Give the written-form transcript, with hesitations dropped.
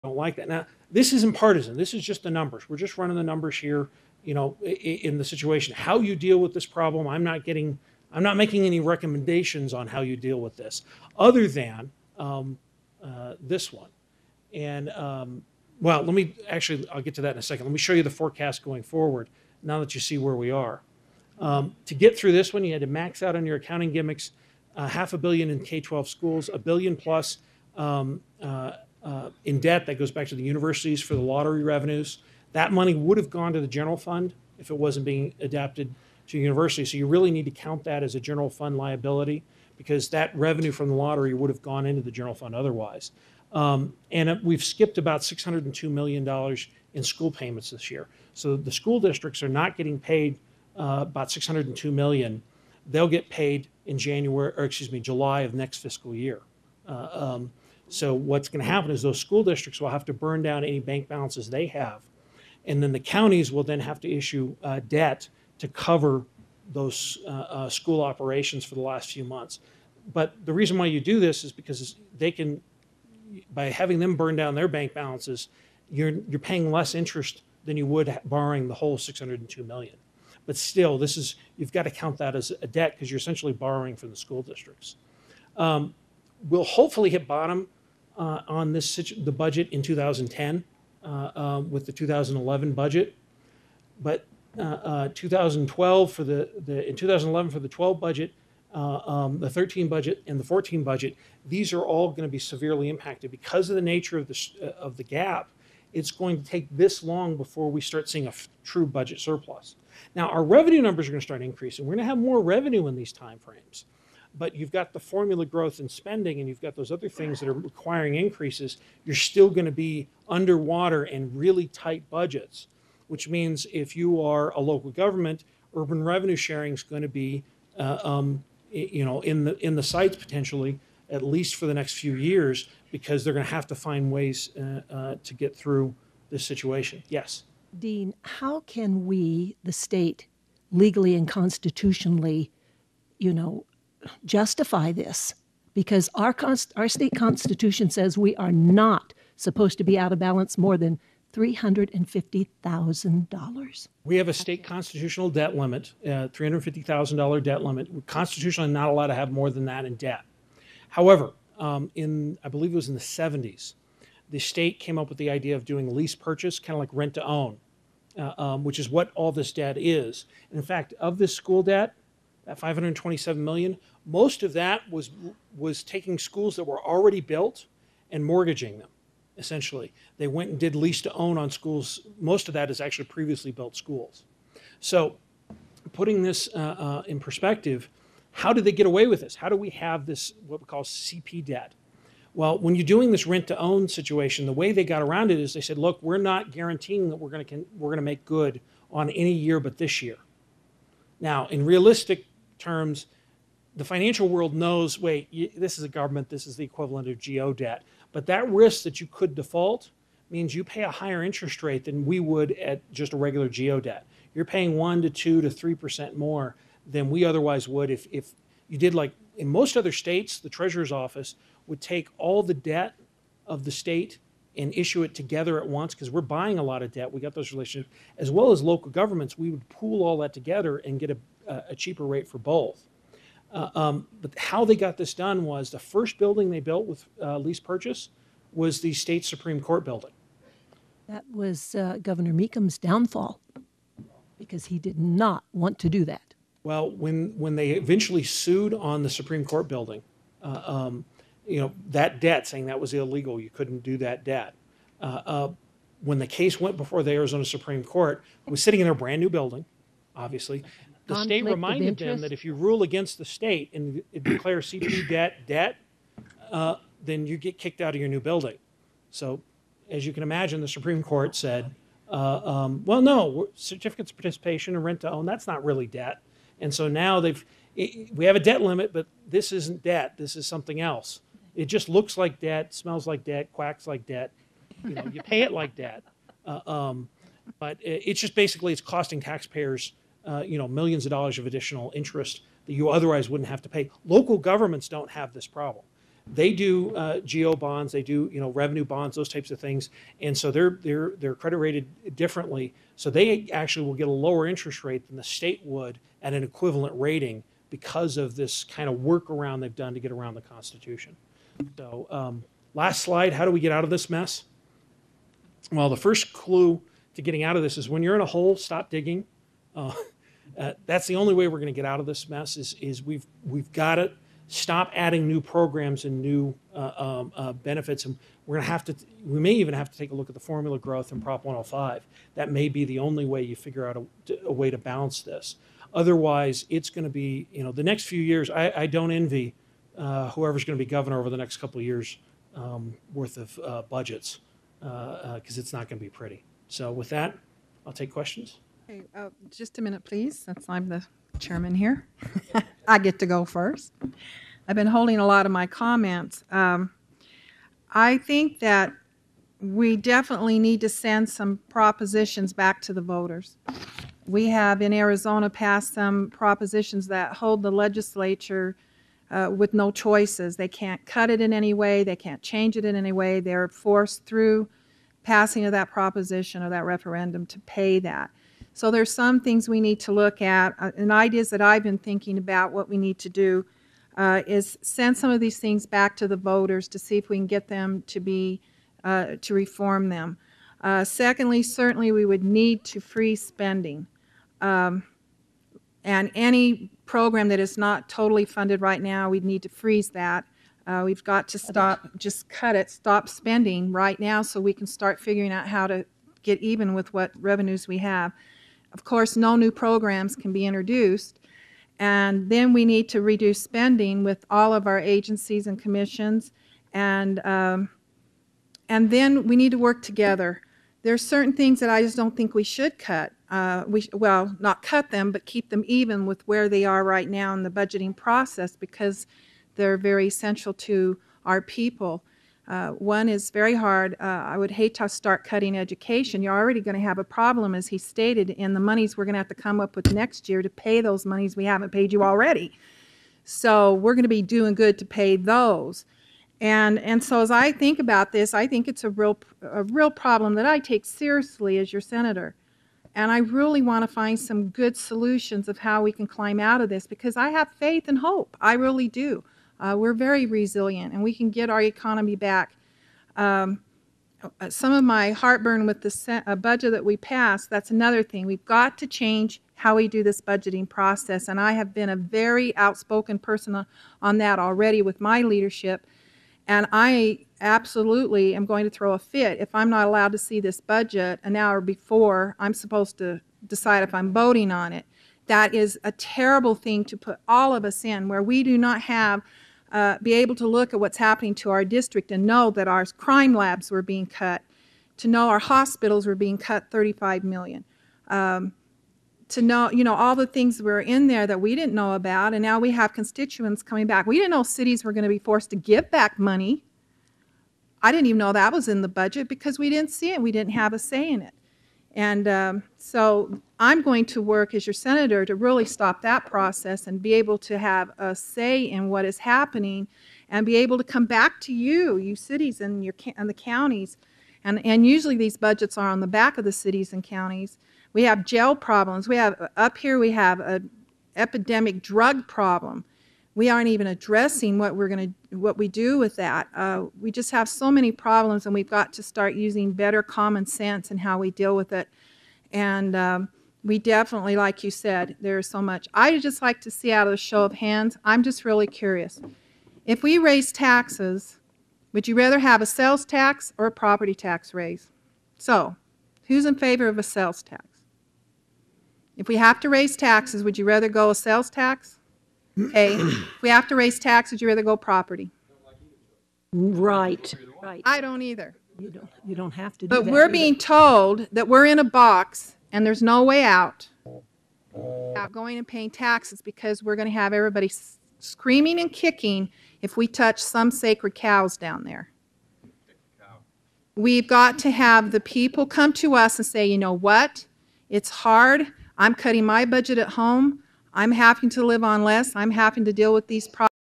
don't like that. Now, this isn't partisan. This is just the numbers. We're just running the numbers here, in the situation. How you deal with this problem, I'm not making any recommendations on how you deal with this, other than this one. And well, I'll get to that in a second. Let me show you the forecast going forward now that you see where we are. To get through this one, you had to max out on your accounting gimmicks, $500 million in K-12 schools, $1 billion plus in debt. That goes back to the universities for the lottery revenues. That money would have gone to the general fund if it wasn't being adapted to university. So you really need to count that as a general fund liability, because that revenue from the lottery would have gone into the general fund otherwise. We've skipped about $602 million in school payments this year. So the school districts are not getting paid about $602 million. They'll get paid in July of next fiscal year. So what's going to happen is those school districts will have to burn down any bank balances they have, and then the counties will then have to issue debt to cover those school operations for the last few months. But the reason why you do this is because they can, by having them burn down their bank balances, you're paying less interest than you would borrowing the whole $602 million. But still, you've got to count that as a debt because you're essentially borrowing from the school districts. We'll hopefully hit bottom on the budget in 2010 with the 2011 budget, but 2012 for in 2011 for the 12 budget, the 13 budget, and the 14 budget, these are all going to be severely impacted because of the nature of the gap. It's going to take this long before we start seeing a true budget surplus. Now, our revenue numbers are going to start increasing. We're going to have more revenue in these time frames. But you've got the formula growth in spending, and you've got those other things that are requiring increases. You're still going to be underwater in really tight budgets, which means if you are a local government, urban revenue sharing is going to be, in the sights potentially, at least for the next few years, because they're going to have to find ways to get through this situation. Yes. Dean, how can we, the state, legally and constitutionally, justify this? Because our state constitution says we are not supposed to be out of balance more than $350,000. We have a state constitutional debt limit, $350,000 debt limit. We're constitutionally not allowed to have more than that in debt. However, I believe it was in the 70s, the state came up with the idea of doing lease purchase, kind of like rent to own, which is what all this debt is. And in fact, of this school debt, that $527 million, most of that was taking schools that were already built and mortgaging them, essentially. They went and did lease to own on schools. Most of that is actually previously built schools. So putting this in perspective, how did they get away with this? How do we have this, what we call CP debt? Well, when you're doing this rent to own situation, the way they got around it is they said, look, we're not guaranteeing that we're going to make good on any year but this year. Now, in realistic terms, the financial world knows, wait, this is a government, this is the equivalent of GO debt. But that risk that you could default means you pay a higher interest rate than we would at just a regular GO debt. You're paying 1 to 2 to 3% more than we otherwise would if you did, like in most other states, the Treasurer's Office would take all the debt of the state and issue it together at once, because we're buying a lot of debt. We got those relationships, as well as local governments. We would pool all that together and get a cheaper rate for both. But how they got this done was the first building they built with lease purchase was the state Supreme Court building. That was Governor Meekham's downfall, because he did not want to do that. Well, when they eventually sued on the Supreme Court building, that debt, saying that was illegal, you couldn't do that debt. When the case went before the Arizona Supreme Court, it was sitting in their brand new building, obviously. The state reminded them that if you rule against the state and declare CP debt, then you get kicked out of your new building. So, as you can imagine, the Supreme Court said, well, no, certificates of participation and rent to own, that's not really debt. And so now we have a debt limit, but this isn't debt. This is something else. It just looks like debt, smells like debt, quacks like debt. You pay it like debt. But it's just basically, it's costing taxpayers millions of dollars of additional interest that you otherwise wouldn't have to pay. Local governments don't have this problem. They do GO bonds, they do revenue bonds, those types of things, and so they're credit rated differently. So they actually will get a lower interest rate than the state would at an equivalent rating because of this kind of workaround they've done to get around the Constitution. So last slide, how do we get out of this mess? Well, the first clue to getting out of this is when you're in a hole, stop digging. That's the only way we're going to get out of this mess is we've got to stop adding new programs and new benefits, and we may even have to take a look at the formula growth in Prop 105. That may be the only way you figure out a way to balance this. Otherwise, it's going to be, the next few years, I don't envy whoever's going to be governor over the next couple of years worth of budgets, because it's not going to be pretty. So with that, I'll take questions. Okay, just a minute, please, since I'm the chairman here. I get to go first. I've been holding a lot of my comments. I think that we definitely need to send some propositions back to the voters. We have in Arizona passed some propositions that hold the legislature with no choices. They can't cut it in any way. They can't change it in any way. They're forced through passing of that proposition or that referendum to pay that. So there's some things we need to look at, and ideas that I've been thinking about what we need to do is send some of these things back to the voters to see if we can get them to be, to reform them. Secondly, certainly we would need to freeze spending. And any program that is not totally funded right now, we'd need to freeze that. We've got to stop, just cut it, stop spending right now so we can start figuring out how to get even with what revenues we have. Of course, no new programs can be introduced, and then we need to reduce spending with all of our agencies and commissions, and then we need to work together. There are certain things that I just don't think we should cut. Well, not cut them, but keep them even with where they are right now in the budgeting process because they're very essential to our people. One is very hard. I would hate to start cutting education. You're already going to have a problem, as he stated, in the monies we're going to have to come up with next year to pay those monies we haven't paid you already. So we're going to be doing good to pay those. And so as I think about this, I think it's a real problem that I take seriously as your senator. And I really want to find some good solutions of how we can climb out of this because I have faith and hope. I really do. We're very resilient and we can get our economy back. Some of my heartburn with the budget that we passed, that's another thing. We've got to change how we do this budgeting process, and I have been a very outspoken person on that already with my leadership, and I absolutely am going to throw a fit if I'm not allowed to see this budget an hour before I'm supposed to decide if I'm voting on it. That is a terrible thing to put all of us in, where we do not have be able to look at what's happening to our district and know that our crime labs were being cut, to know our hospitals were being cut $35 million, to know, all the things that were in there that we didn't know about, and now we have constituents coming back. We didn't know cities were going to be forced to give back money. I didn't even know that was in the budget because we didn't see it. We didn't have a say in it. And so I'm going to work as your senator to really stop that process and be able to have a say in what is happening and be able to come back to you cities and the counties. And usually these budgets are on the back of the cities and counties. We have jail problems. We have up here we have an epidemic drug problem. We aren't even addressing what we do with that. We just have so many problems, and we've got to start using better common sense in how we deal with it. And we definitely, like you said, there's so much. I'd just like to see out of a show of hands. I'm just really curious. If we raise taxes, would you rather have a sales tax or a property tax raise? So, who's in favor of a sales tax? If we have to raise taxes, would you rather go a sales tax? Okay. If we have to raise taxes, would you rather go property? Right. I don't either. You don't have to do that. But we're being told that we're in a box and there's no way out without going and paying taxes because we're going to have everybody screaming and kicking if we touch some sacred cows down there. We've got to have the people come to us and say, you know what? It's hard. I'm cutting my budget at home. I'm having to live on less. I'm having to deal with these problems.